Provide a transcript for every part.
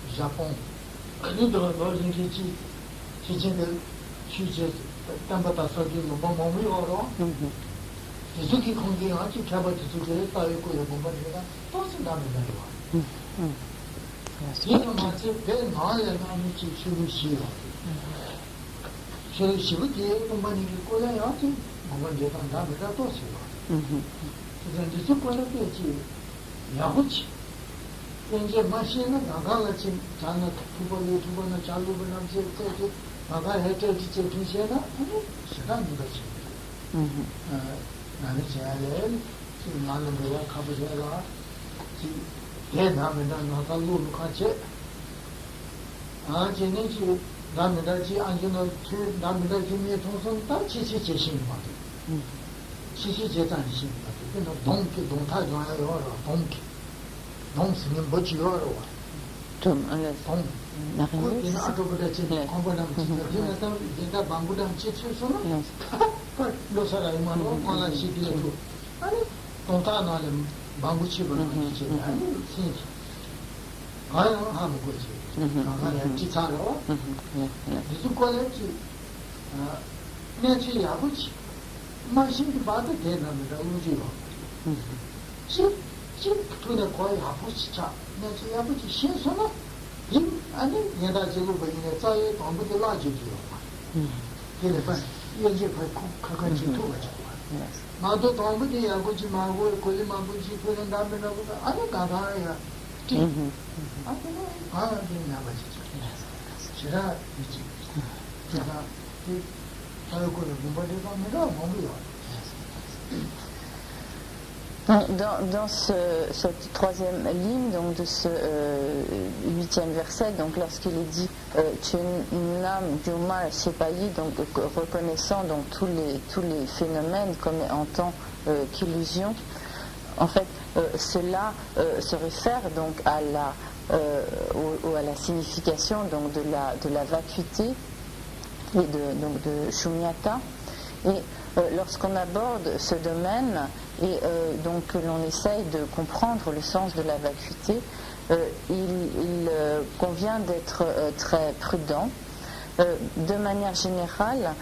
Japon, 이제 마시는 나가라 지금 자는 두 번은 잘로 보면 이제 나가 해도 이제 두시나 아니 시간이 거지. 나는 제일 지금 나는 뭐야 가보자가 지금 대나면 나가로 같이 아 쟤는 지금 남들 지 안전을 주 남들 김에 통성 다 지시 제신 거지. 지시 제단신 거지. 근데 동타 좋아요. 동스는 뭐 지어로 와. 좀 알았어. 동. 나는 아까 그랬지. 공부는 진짜 진짜 방구랑 치치서는. 로사가 이만로 하나 시키고. 아니 동타나는 방구 치고는 이제 아니 신. 아유 하는 거지. 나는 기차로. 무슨 거지? 내지 아버지. 마신이 봐도 되나보다 우지요. 지금 거의 아버지자 내지 아버지 신선아 임 아니 내가 지금 보이네 자에 동부도 라지지요. 그래 봐 이제 가까이 두어져. 나도 동부도 아버지 말고 거기만 보지 그런 다음에 나보다 아니 가가야. 아 그냥 아버지죠. 제가 이제 제가 이 얼굴을 공부를 하면 몸이요. Dans cette troisième ligne, donc de ce huitième verset, donc lorsqu'il est dit Chunam Juma Shepayi, donc reconnaissant donc tous les phénomènes comme en tant qu'illusion, en fait cela se réfère donc à la signification donc de la vacuité et de Shunyata. Et lorsqu'on aborde ce domaine et donc que l'on essaye de comprendre le sens de la vacuité, il convient d'être très prudent. De manière générale,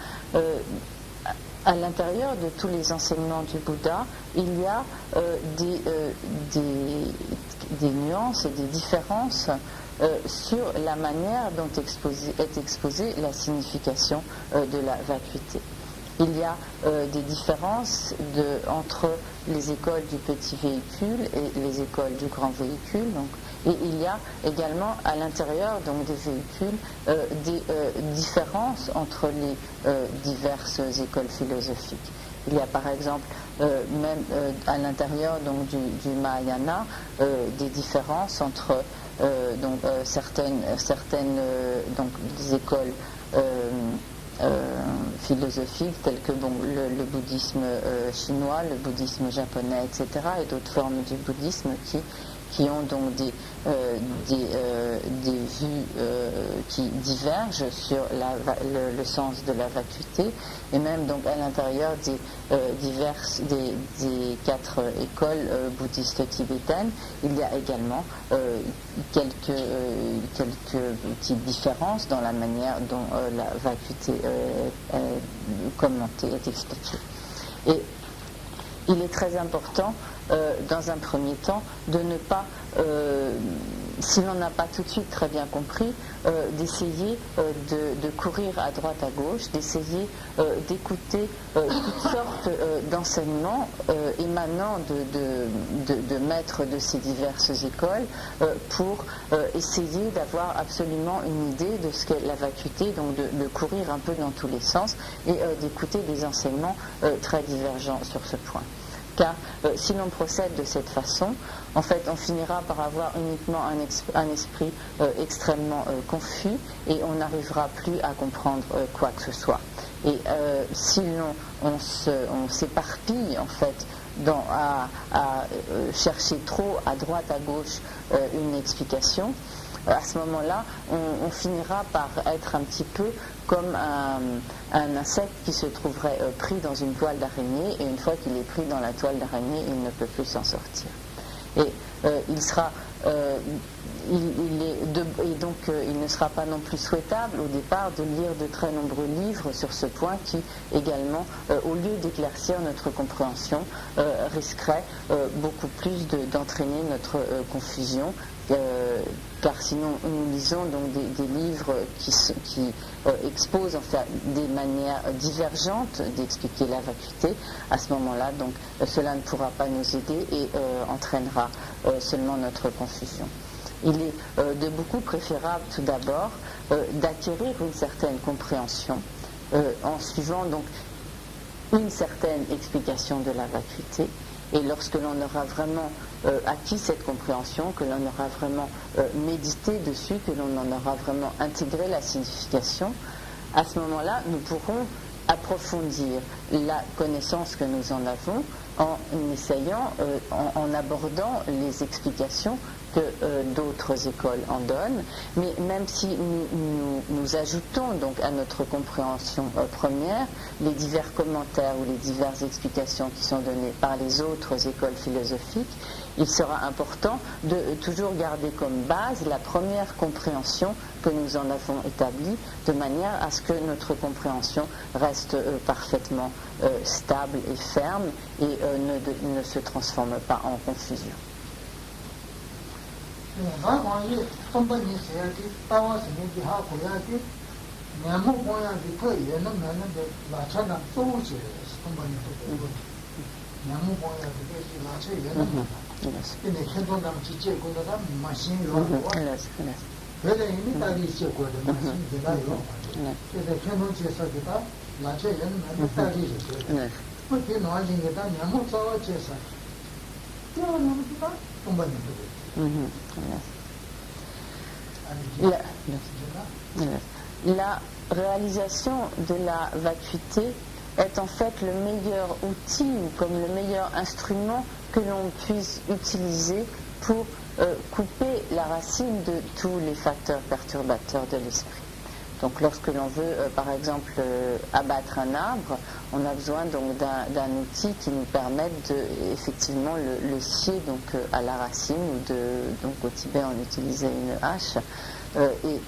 à l'intérieur de tous les enseignements du Bouddha, il y a des nuances et des différences sur la manière dont est exposée la signification de la vacuité. Il y a des différences entre les écoles du petit véhicule et les écoles du grand véhicule. Donc, et il y a également à l'intérieur donc, des véhicules des différences entre les diverses écoles philosophiques. Il y a par exemple même à l'intérieur donc, du Mahayana des différences entre certaines donc, des écoles philosophiques telles que le bouddhisme chinois, le bouddhisme japonais, etc. et d'autres formes du bouddhisme qui ont donc des vues qui divergent sur le sens de la vacuité, et même donc à l'intérieur des quatre écoles bouddhistes tibétaines, il y a également quelques petites différences dans la manière dont la vacuité est commentée, est expliquée. Et il est très important, dans un premier temps, de ne pas, si l'on n'a pas tout de suite très bien compris, d'essayer de courir à droite à gauche, d'essayer d'écouter toutes sortes d'enseignements émanant de maîtres de ces diverses écoles pour essayer d'avoir absolument une idée de ce qu'est la vacuité, donc de courir un peu dans tous les sens et d'écouter des enseignements très divergents sur ce point. car si l'on procède de cette façon, en fait, on finira par avoir uniquement un esprit extrêmement confus et on n'arrivera plus à comprendre quoi que ce soit. Et si on s'éparpille, en fait, à chercher trop à droite, à gauche une explication, à ce moment-là, on finira par être un petit peu comme un insecte qui se trouverait pris dans une toile d'araignée, et une fois qu'il est pris dans la toile d'araignée, il ne peut plus s'en sortir. Et il ne sera pas non plus souhaitable au départ de lire de très nombreux livres sur ce point qui également, au lieu d'éclaircir notre compréhension, risquerait beaucoup plus d'entraîner notre confusion, car sinon nous lisons donc des livres qui exposent en fait des manières divergentes d'expliquer la vacuité. À ce moment-là, donc cela ne pourra pas nous aider et entraînera seulement notre confusion. Il est de beaucoup préférable tout d'abord d'acquérir une certaine compréhension en suivant donc une certaine explication de la vacuité, et lorsque l'on aura vraiment acquis cette compréhension, que l'on aura vraiment médité dessus, que l'on en aura vraiment intégré la signification, à ce moment-là, nous pourrons approfondir la connaissance que nous en avons en essayant, en abordant les explications que d'autres écoles en donnent, mais même si nous ajoutons donc à notre compréhension première les divers commentaires ou les diverses explications qui sont données par les autres écoles philosophiques, il sera important de toujours garder comme base la première compréhension que nous en avons établie, de manière à ce que notre compréhension reste parfaitement stable et ferme et ne se transforme pas en confusion. La réalisation de la vacuité est en fait le meilleur outil ou comme le meilleur instrument que l'on puisse utiliser pour couper la racine de tous les facteurs perturbateurs de l'esprit. Donc lorsque l'on veut par exemple abattre un arbre, on a besoin donc d'un outil qui nous permette de effectivement le scier donc à la racine, ou donc au Tibet on utilisait une hache, et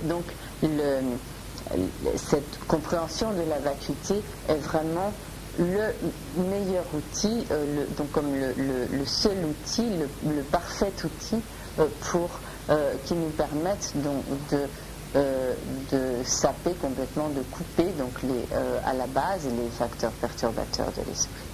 donc cette compréhension de la vacuité est vraiment le meilleur outil, donc comme le seul outil, le parfait outil qui nous permette donc de saper complètement, de couper donc à la base les facteurs perturbateurs de l'esprit.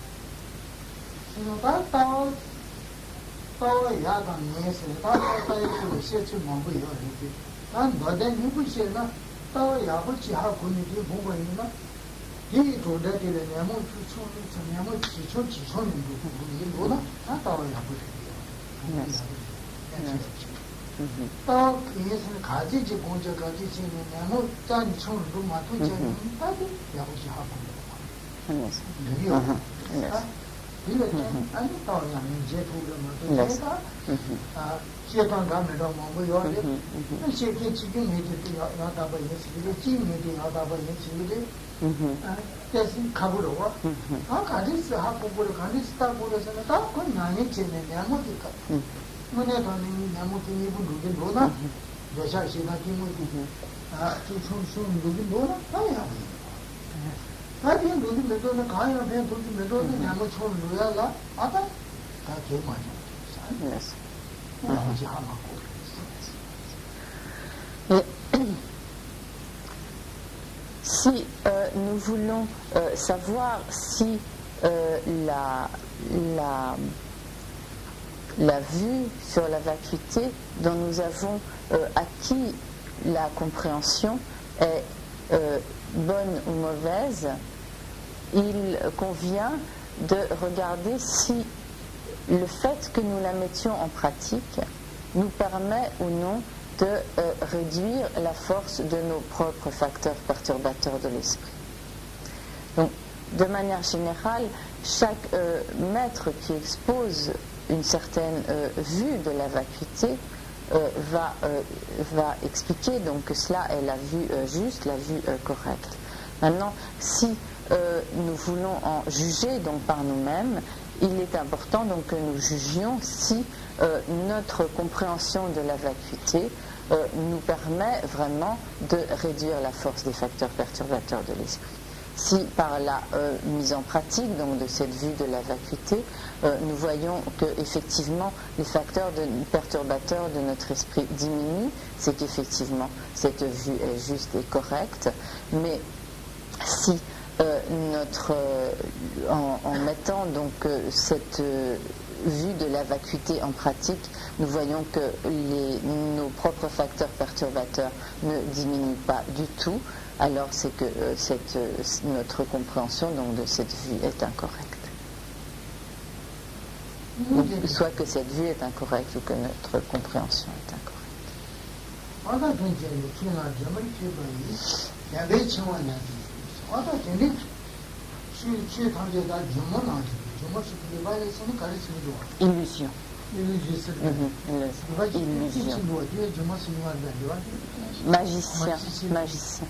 Si nous voulons savoir si la vue sur la vacuité dont nous avons acquis la compréhension est bonne ou mauvaise, il convient de regarder si le fait que nous la mettions en pratique nous permet ou non de réduire la force de nos propres facteurs perturbateurs de l'esprit. Donc, de manière générale, chaque maître qui expose une certaine vue de la vacuité va expliquer donc que cela est la vue juste, la vue correcte. Maintenant, si nous voulons en juger donc par nous-mêmes, il est important donc que nous jugions si notre compréhension de la vacuité nous permet vraiment de réduire la force des facteurs perturbateurs de l'esprit. Si par la mise en pratique donc de cette vue de la vacuité, nous voyons que effectivement les facteurs perturbateurs de notre esprit diminuent, c'est qu'effectivement cette vue est juste et correcte. Mais si en mettant donc cette vue de la vacuité en pratique, nous voyons que nos propres facteurs perturbateurs ne diminuent pas du tout, alors c'est que notre compréhension donc, de cette vue est incorrecte. Donc, soit que cette vue est incorrecte ou que notre compréhension est incorrecte. Illusion. Magicien.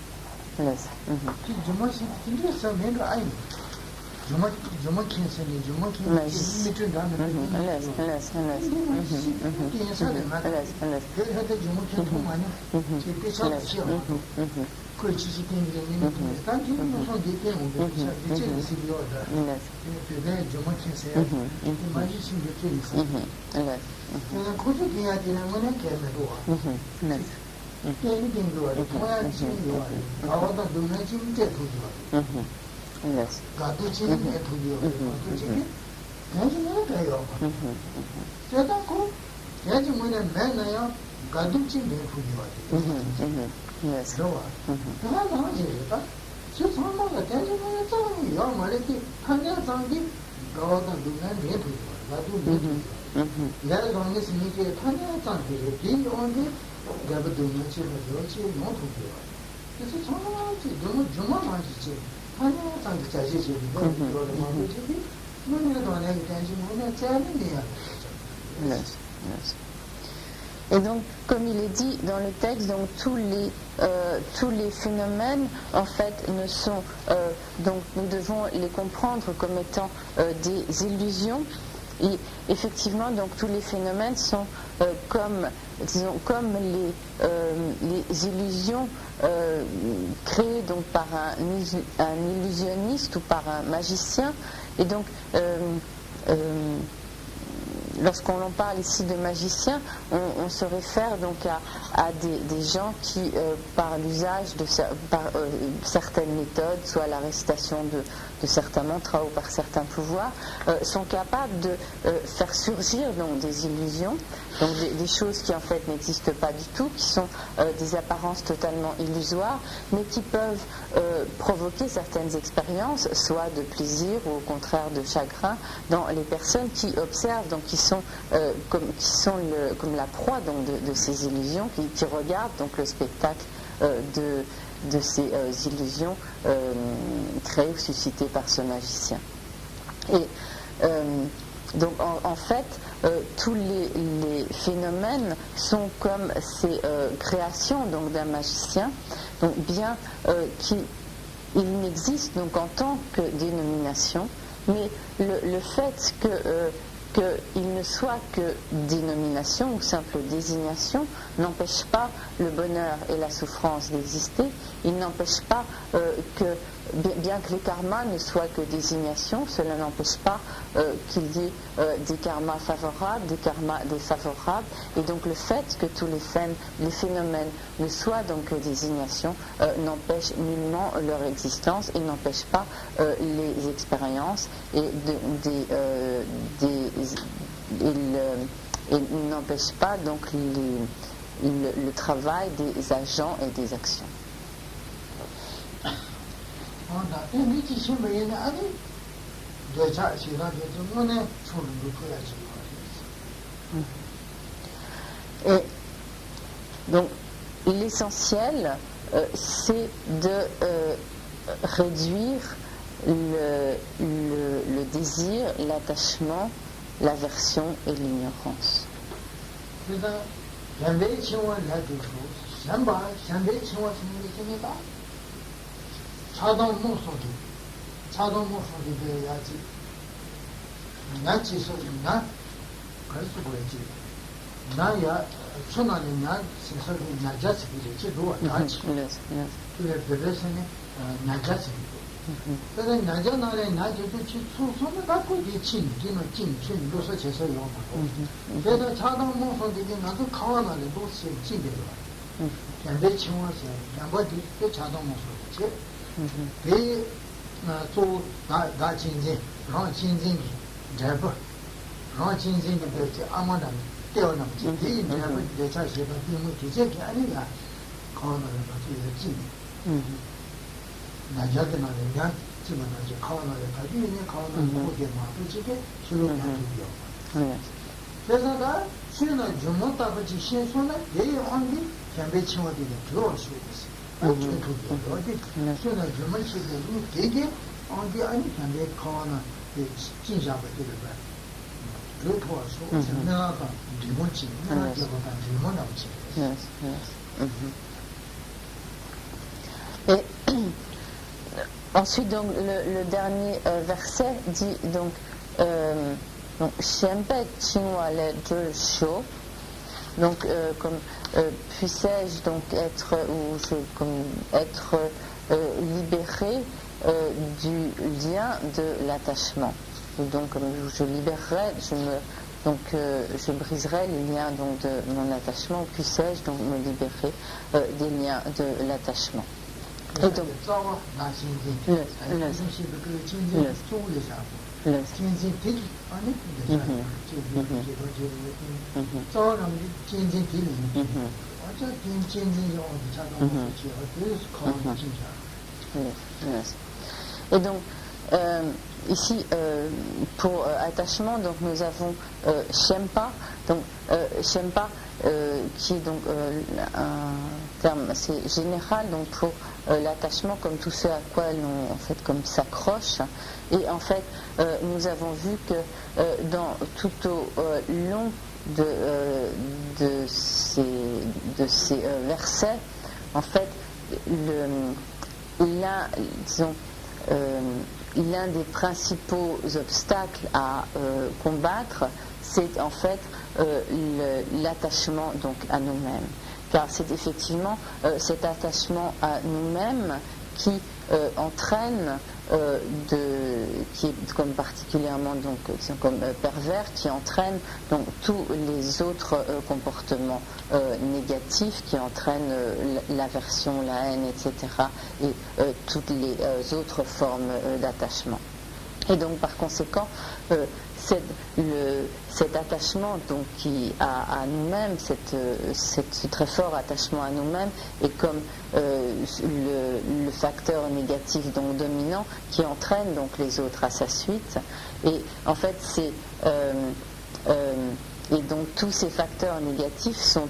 Et donc, comme il est dit dans le texte, donc tous les phénomènes, en fait, ne sont donc nous devons les comprendre comme étant des illusions. Et effectivement, donc tous les phénomènes sont comme les illusions créées donc par un illusionniste ou par un magicien. Et donc lorsqu'on en parle ici de magiciens, on se réfère donc à des gens qui, par l'usage de certaines méthodes, soit la récitation de certains mantras ou par certains pouvoirs, sont capables de faire surgir donc des illusions, donc des choses qui en fait n'existent pas du tout, qui sont des apparences totalement illusoires, mais qui peuvent provoquer certaines expériences, soit de plaisir ou au contraire de chagrin, dans les personnes qui observent, donc qui sont comme la proie donc de ces illusions, qui regardent donc le spectacle de ces illusions créées ou suscitées par ce magicien. Et donc en fait, tous les phénomènes sont comme ces créations donc d'un magicien, donc bien qu'il n'existe donc en tant que dénomination, mais le fait qu'il ne soit que dénomination ou simple désignation n'empêche pas le bonheur et la souffrance d'exister. Il n'empêche pas que, bien que les karmas ne soient que désignation, cela n'empêche pas qu'il y ait des karmas favorables, des karmas défavorables. Et donc le fait que tous les phénomènes ne soient donc que désignation n'empêche nullement leur existence et n'empêche pas les expériences et n'empêche pas donc le travail des agents et des actions. 대차 시간에 좀 오늘 손으로 줘야지. Et donc l'essentiel, c'est de réduire le désir, l'attachement, l'aversion et l'ignorance. 그래서 연배 치원 해주고 연배 치원 생기니까 자동 목소리 돼야지. 나치 소리나 그래서 그랬지. 나야 천안에 나 세상에 나자스 비지 도와 나치. 그래 그래서는 나자스 그래서 나자나래 나지도 수소는 갖고 있지. 기는 진 로서 제서요. 그래서 자동 목소리가 나도 가와나래 도시 진대로. 연배 치원서 연배도 그 자동 목소리지. 또 진진, 진진이 잡아, 진진이 그렇지 아무나 떼어놓지. 이 잡아 대차시가 비무 기적이 아니야. 가오나를 가지고 진. 나자도 나냐 집어넣지 가오나를 가지고 가오나를 고개 마주치게 수록을 하고요. 그래서가 수요는 주문 따르지 신소는 내 환기 현배 친구들이 들어올 수 있어. 어디 수요는 주문 시대는 되게 어디 아니 현배 가오나 진짜가 되는 그 도와서 내가 기본치 내가 기본다 기본 없지. Et ensuite, donc, le dernier verset dit donc Shempet Chinwa le Jolsho, donc comme puissais-je donc être libéré du lien de l'attachement. Donc comme je libérerai, je briserai les liens donc de mon attachement, puissais-je donc me libérer des liens de l'attachement. Et donc, et donc ici pour attachement, donc nous avons Shempa, donc Shempa qui est donc un terme assez général donc pour l'attachement comme tout ce à quoi l'on en fait comme s'accroche. Et en fait nous avons vu que dans tout au long de ces versets, en fait l'un des principaux obstacles à combattre, c'est en fait l'attachement donc à nous-mêmes. Car c'est effectivement cet attachement à nous-mêmes qui entraîne, qui est comme particulièrement donc comme pervers, qui entraîne donc tous les autres comportements négatifs, qui entraînent l'aversion, la haine, etc. et toutes les autres formes d'attachement. Et donc par conséquent, cet attachement donc qui à nous-mêmes, ce très fort attachement à nous-mêmes est comme le facteur négatif donc dominant qui entraîne donc les autres à sa suite. Et en fait et donc tous ces facteurs négatifs sont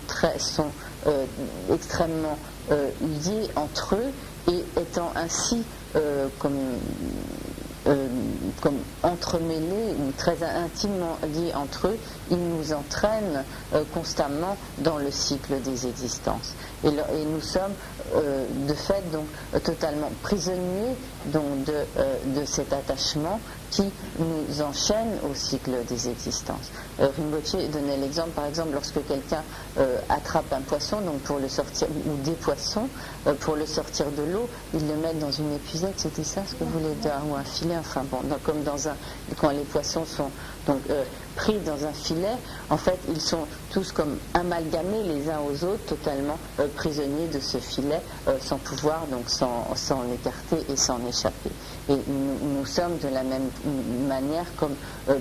extrêmement liés entre eux, et étant ainsi comme entremêlés ou très intimement liés entre eux, ils nous entraînent constamment dans le cycle des existences. Et nous sommes de fait donc totalement prisonniers donc de cet attachement qui nous enchaîne au cycle des existences. Rinpoche donnait l'exemple, par exemple, lorsque quelqu'un attrape un poisson, donc pour le sortir, ou des poissons, pour le sortir de l'eau, il le met dans une épuisette, c'était ça ce que vous voulez dire, ou un filet, enfin bon, donc, comme quand les poissons sont donc pris dans un filet, en fait ils sont tous comme amalgamés les uns aux autres, totalement prisonniers de ce filet, sans pouvoir donc s'en écarter et s'en échapper. Et nous sommes de la même manière comme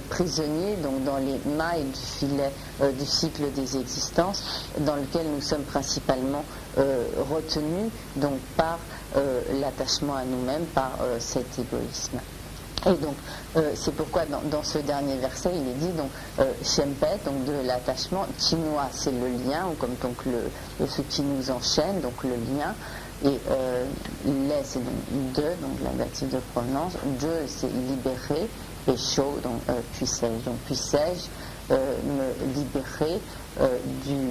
prisonniers donc dans les mailles du filet du cycle des existences, dans lequel nous sommes principalement retenus donc par l'attachement à nous-mêmes, par cet égoïsme. Et donc, c'est pourquoi dans ce dernier verset, il est dit donc Shempet, donc de l'attachement, Chinois, c'est le lien, ou comme donc ce qui nous enchaîne, donc le lien, et les, c'est donc de, donc la dative de provenance, de, c'est libéré, et chaud, donc puissais-je. Donc puissais-je me libérer du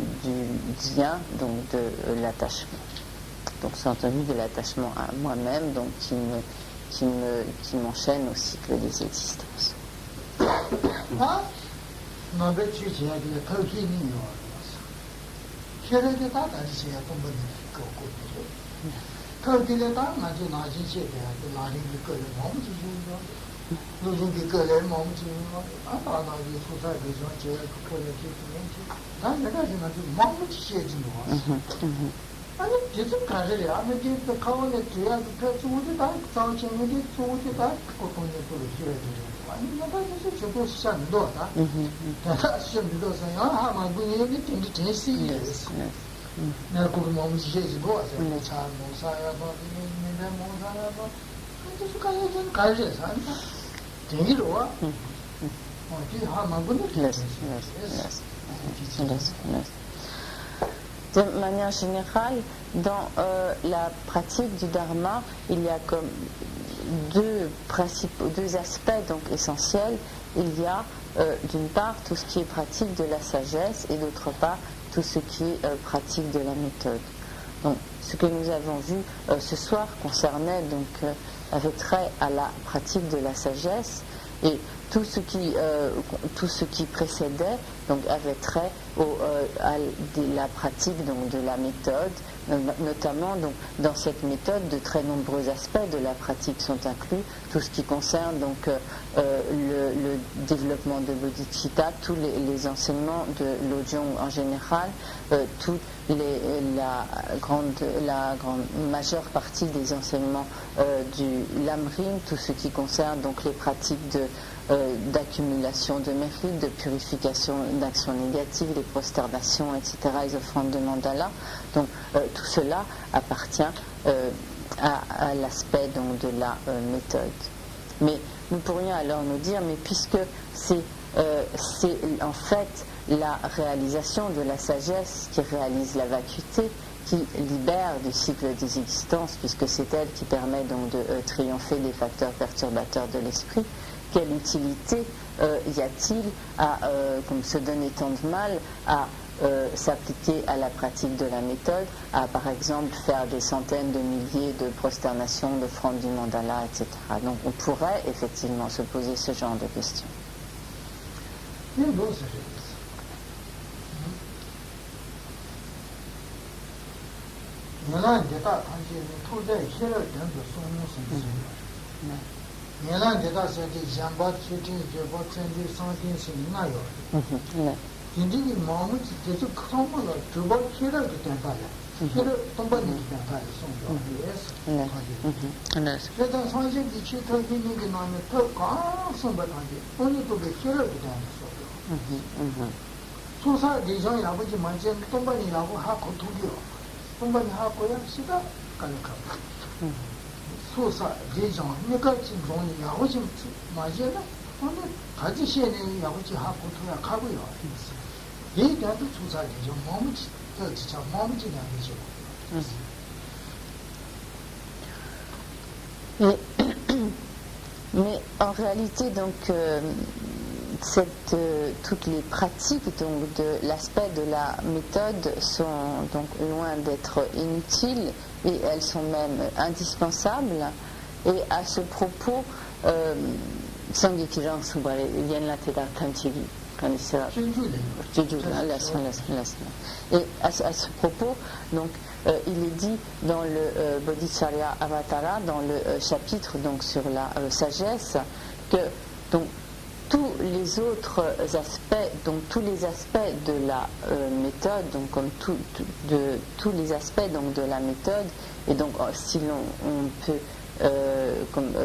lien, donc de l'attachement. Donc c'est entendu de l'attachement à moi-même, donc qui m'enchaîne au cycle des existences. 아니 지금 가지래 아니 지금 가원에 돼야 그 주우지다 자원청이 주우지다 고통이 들어줘야 돼. 아니 내가 무슨 저거 시작도다. 시작도 생각 하면 분위기 되게 재밌어요. 내가 그 마음이 지지고 와서 차 모사야 뭐 내가 모사야 뭐 그래서 가야지 가야지 산다. 되기로 와. 어디 하면 분위기 De manière générale, dans la pratique du dharma, il y a comme deux aspects donc essentiels. Il y a d'une part tout ce qui est pratique de la sagesse et d'autre part tout ce qui est pratique de la méthode. Donc, ce que nous avons vu ce soir concernait donc avait trait à la pratique de la sagesse, et tout ce qui précédait donc avait trait à la pratique donc de la méthode, notamment donc dans cette méthode de très nombreux aspects de la pratique sont inclus, tout ce qui concerne donc le développement de bodhicitta, tous les enseignements de Lojong en général, la majeure partie des enseignements du Lamrim, tout ce qui concerne donc les pratiques d'accumulation de mérite, de purification d'actions négatives, les prosternations, etc., les offrandes de mandala. Donc tout cela appartient à l'aspect donc de la méthode. Mais nous pourrions alors nous dire, mais puisque c'est en fait la réalisation de la sagesse qui réalise la vacuité, qui libère du cycle des existences, puisque c'est elle qui permet donc de triompher des facteurs perturbateurs de l'esprit, quelle utilité y a-t-il à se donner tant de mal à s'appliquer à la pratique de la méthode, à par exemple faire des centaines de milliers de prosternations, d'offrandes du mandala, etc. Donc on pourrait effectivement se poser ce genre de questions. 소사 대장 내가 지금 돈이 야고지 맞잖아. 오늘 같이 시에는 야고지 하고 도야 가고요. 얘기도 소사 대장 몸이 진짜 몸이 지나는 거죠. Mais en réalité, donc, toutes les pratiques donc, de l'aspect de la méthode sont donc loin d'être inutiles, et elles sont même indispensables. Et à ce propos, et à ce propos, donc, il est dit dans le Bodhicharya Avatara, dans le chapitre donc, sur la sagesse, que donc, tous les autres aspects, donc tous les aspects de la méthode, donc comme tous les aspects donc de la méthode, et donc si on peut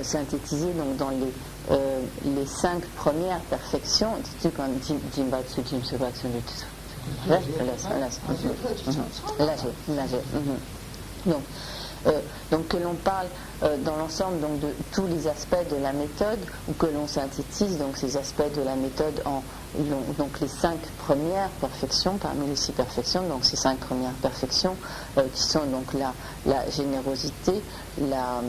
synthétiser donc dans les 5 premières perfections, donc Donc que l'on parle dans l'ensemble donc, de tous les aspects de la méthode, ou que l'on synthétise donc, ces aspects de la méthode en donc, les 5 premières perfections, parmi les 6 perfections, donc ces 5 premières perfections qui sont donc la générosité, la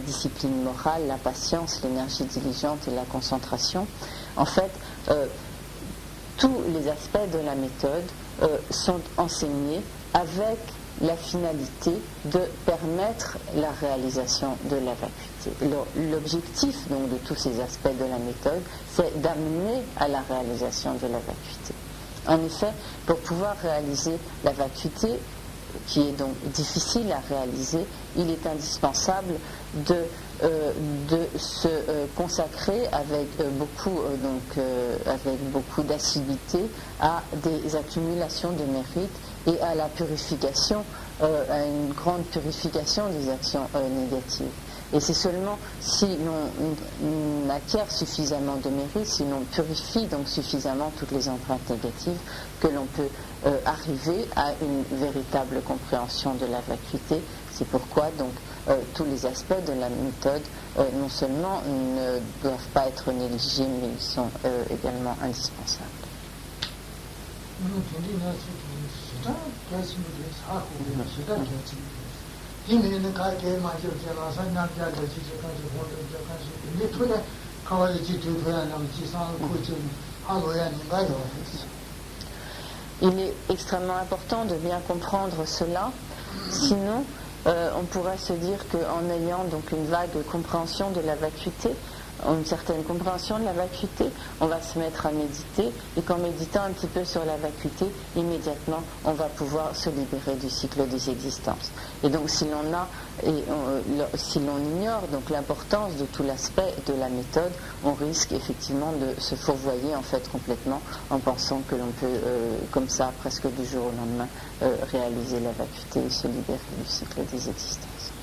discipline morale, la patience, l'énergie diligente et la concentration. En fait, tous les aspects de la méthode sont enseignés avec la finalité de permettre la réalisation de la vacuité. L'objectif donc de tous ces aspects de la méthode, c'est d'amener à la réalisation de la vacuité. En effet, pour pouvoir réaliser la vacuité, qui est donc difficile à réaliser, il est indispensable de se consacrer avec beaucoup d'assiduité à des accumulations de mérite et à la purification, à une grande purification des actions négatives. Et c'est seulement si l'on acquiert suffisamment de mérite, si l'on purifie donc suffisamment toutes les empreintes négatives, que l'on peut arriver à une véritable compréhension de la vacuité. C'est pourquoi donc tous les aspects de la méthode non seulement ne doivent pas être négligés, mais ils sont également indispensables. Il est extrêmement important de bien comprendre cela, sinon on pourrait se dire qu'en ayant donc une vague compréhension de la vacuité, une certaine compréhension de la vacuité, on va se mettre à méditer, et qu'en méditant un petit peu sur la vacuité, immédiatement on va pouvoir se libérer du cycle des existences. Et donc si l'on ignore donc l'importance de tout l'aspect de la méthode, on risque effectivement de se fourvoyer en fait complètement en pensant que l'on peut comme ça presque du jour au lendemain réaliser la vacuité et se libérer du cycle des existences.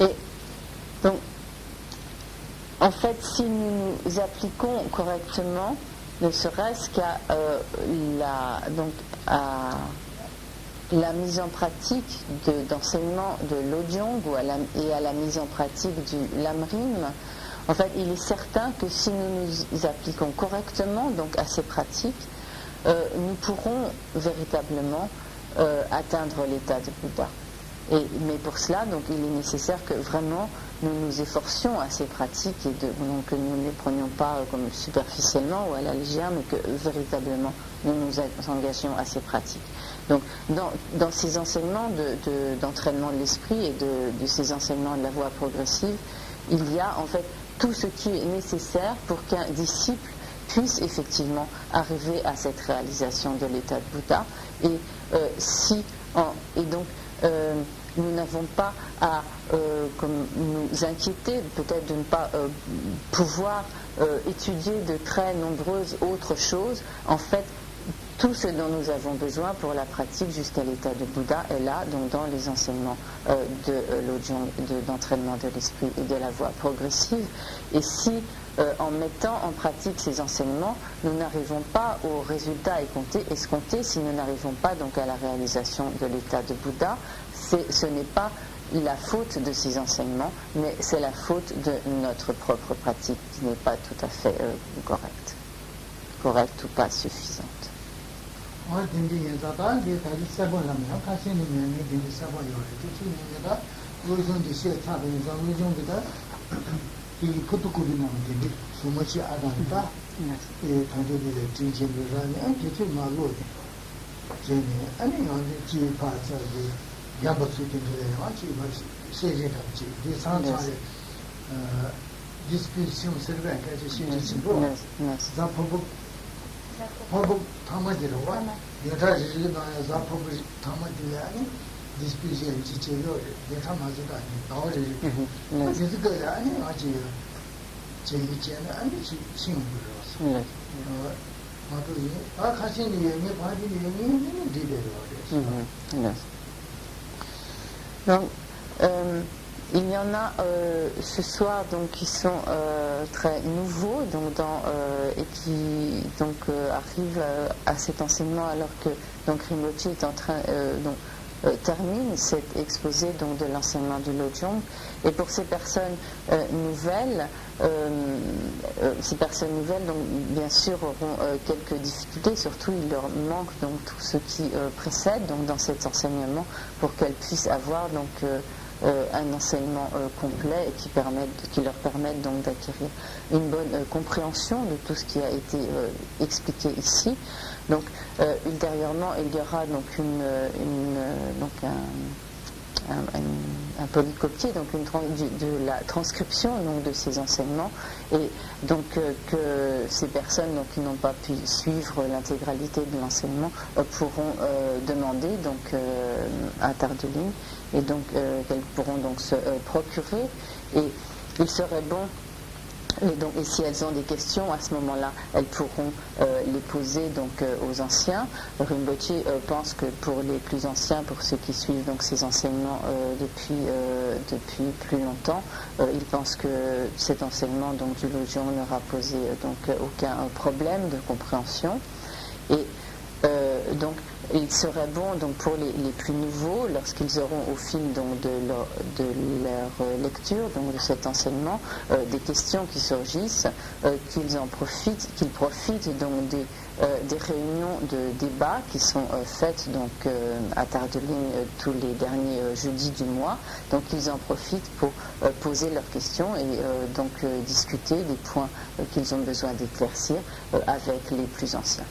Et donc, en fait, si nous nous appliquons correctement, ne serait-ce qu'à la mise en pratique d'enseignement de l'Ojong et à la mise en pratique du Lamrim, en fait, il est certain que si nous nous appliquons correctement donc à ces pratiques, nous pourrons véritablement atteindre l'état de Bouddha. Mais pour cela, donc, il est nécessaire que vraiment nous nous efforcions à ces pratiques et donc, que nous ne les prenions pas comme superficiellement ou à la légère, mais que véritablement nous nous engagions à ces pratiques. Donc, dans ces enseignements d'entraînement de l'esprit et de ces enseignements de la voie progressive, il y a en fait tout ce qui est nécessaire pour qu'un disciple puisse effectivement arriver à cette réalisation de l'état de Bouddha. Et nous n'avons pas à nous inquiéter peut-être de ne pas pouvoir étudier de très nombreuses autres choses. En fait, tout ce dont nous avons besoin pour la pratique jusqu'à l'état de Bouddha est là, donc dans les enseignements de l'Ojong, d'entraînement de l'esprit et de la voie progressive. Et si, en mettant en pratique ces enseignements, nous n'arrivons pas aux résultats escomptés, si nous n'arrivons pas donc à la réalisation de l'état de Bouddha, ce n'est pas la faute de ces enseignements, mais c'est la faute de notre propre pratique qui n'est pas tout à fait correcte ou pas suffisante. 로존디 시에타는 로존디다 이 포토코피 나오는데 소모치 아단다 예 단계들의 진진들라네 대체 말로 제네 아니 어디 지파자기 야버스티들의 아치 세제답지 디산사의 디스피션 서버까지 신청을 자포부 포부 타마지로 와 여자 지지가 자포부 타마지라니 디스피션 지체로 여타 맞다 나오지 그래서 아니 아직 제일 전에 아니 신고를 Donc, il y en a ce soir donc, qui sont très nouveaux donc, et qui donc, arrivent à cet enseignement alors que donc, Rinpoche est en train termine cet exposé donc, de l'enseignement du Lojong. Et pour ces personnes nouvelles, donc, bien sûr auront quelques difficultés, surtout il leur manque donc, tout ce qui précède donc, dans cet enseignement pour qu'elles puissent avoir donc, un enseignement complet et qui leur permette donc d'acquérir une bonne compréhension de tout ce qui a été expliqué ici. Donc ultérieurement il y aura donc un polycopier, donc de la transcription donc, de ces enseignements, et donc que ces personnes donc, qui n'ont pas pu suivre l'intégralité de l'enseignement pourront demander donc à Tardeline, et donc qu'elles pourront donc se procurer, et il serait bon. Et si elles ont des questions, à ce moment-là, elles pourront les poser donc, aux anciens. Rinpoche pense que pour les plus anciens, pour ceux qui suivent donc, ces enseignements depuis plus longtemps, il pense que cet enseignement donc, du Lojong n'aura posé donc, aucun problème de compréhension. Et donc, il serait bon donc, pour les plus nouveaux, lorsqu'ils auront au fil donc, de leur lecture donc, de cet enseignement des questions qui surgissent, qu'ils profitent donc, des réunions de débat qui sont faites donc, à Tardeline tous les derniers jeudis du mois. Donc ils en profitent pour poser leurs questions et donc discuter des points qu'ils ont besoin d'éclaircir avec les plus anciens.